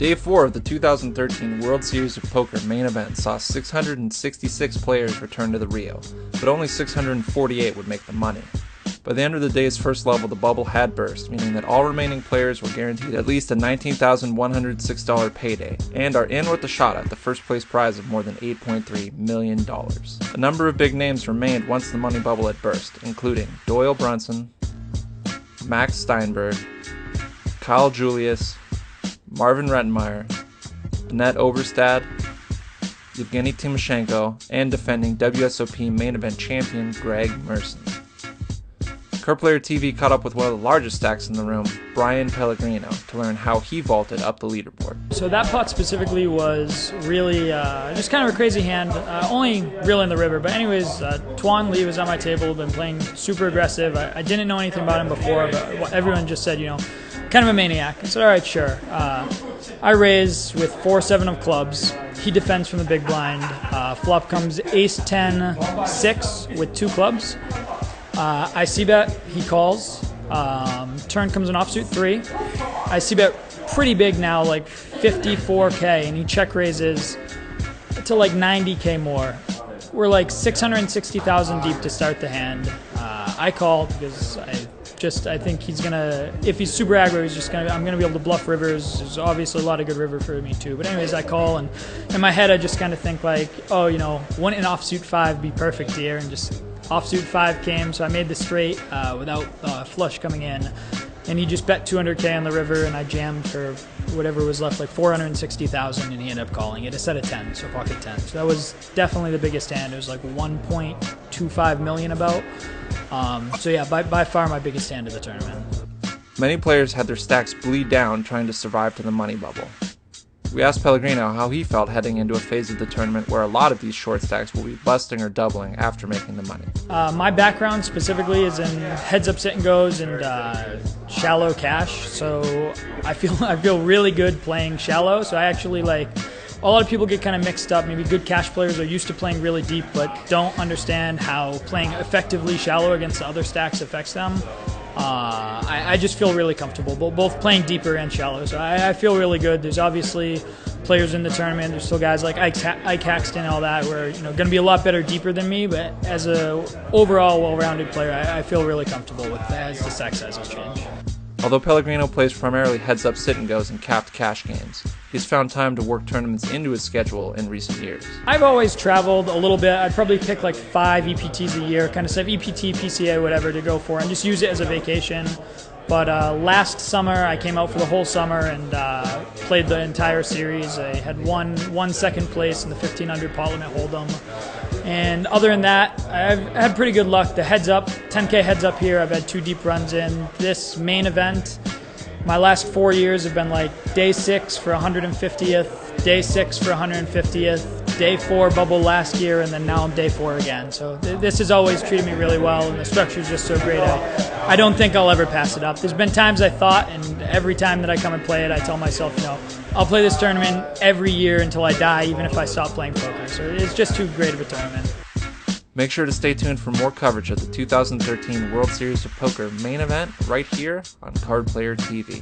Day 4 of the 2013 World Series of Poker main event saw 666 players return to the Rio, but only 648 would make the money. By the end of the day's first level, the bubble had burst, meaning that all remaining players were guaranteed at least a $19,106 payday, and are in with a shot at the first place prize of more than $8.3 million. A number of big names remained once the money bubble had burst, including Doyle Brunson, Max Steinberg, Kyle Julius, Marvin Rettenmeyer, Annette Overstad, Yevgeny Timoshenko, and defending WSOP main event champion Greg Merson. Card Player TV caught up with one of the largest stacks in the room, Bryan Pellegrino, to learn how he vaulted up the leaderboard. So that pot specifically was really just kind of a crazy hand, only real in the river. But anyways, Tuan Lee was on my table, been playing super aggressive. I didn't know anything about him before, but everyone just said, kind of a maniac. I said, all right, sure. I raise with 4-7 of clubs. He defends from the big blind. Flop comes ace-10-6 with 2 clubs. I c-bet, he calls. Turn comes an offsuit 3. I c-bet pretty big now, like 54K, and he check raises to like 90K more. We're like 660,000 deep to start the hand. I call because I think he's gonna, if he's super aggro, I'm gonna be able to bluff rivers. There's obviously a lot of good river for me too. But anyways, I call, and in my head I just kind of think like, oh, wouldn't an offsuit 5 be perfect here? And just offsuit 5 came, so I made the straight without flush coming in. And he just bet 200K on the river, and I jammed for whatever was left, like 460,000, and he ended up calling it a set of 10, so pocket 10. So that was definitely the biggest hand. It was like 1.25 million about. So yeah, by far my biggest hand of the tournament. Many players had their stacks bleed down trying to survive to the money bubble. We asked Pellegrino how he felt heading into a phase of the tournament where a lot of these short stacks will be busting or doubling after making the money. My background specifically is in heads-up sit-and-goes and shallow cash, so I feel really good playing shallow. So I actually a lot of people get kind of mixed up. Maybe good cash players are used to playing really deep but don't understand how playing effectively shallow against the other stacks affects them. I just feel really comfortable, both playing deeper and shallow. So I feel really good. There's obviously players in the tournament. There's still guys like Ike Haxton and all that who are going to be a lot better deeper than me. But as a overall well-rounded player, I feel really comfortable with as the stack sizes change. Although Pellegrino plays primarily heads-up sit-and-goes and capped cash games, he's found time to work tournaments into his schedule in recent years. I've always traveled a little bit. I'd probably pick like 5 EPTs a year, kind of stuff, EPT, PCA, whatever, to go for, and just use it as a vacation. But last summer, I came out for the whole summer and played the entire series. I had one second place in the 1500 pot limit hold'em. And other than that, I've had pretty good luck. The heads up, 10K heads up here, I've had 2 deep runs in. This main event, my last 4 years have been like day 6 for 150th, day 6 for 150th, day 4 bubble last year, and then now I'm day 4 again. So this has always treated me really well, and the structure is just so great. I don't think I'll ever pass it up. There's been times I thought, and every time that I come and play it, I tell myself, I'll play this tournament every year until I die, even if I stop playing poker. So it's just too great of a tournament. Make sure to stay tuned for more coverage of the 2013 World Series of Poker main event right here on Card Player TV.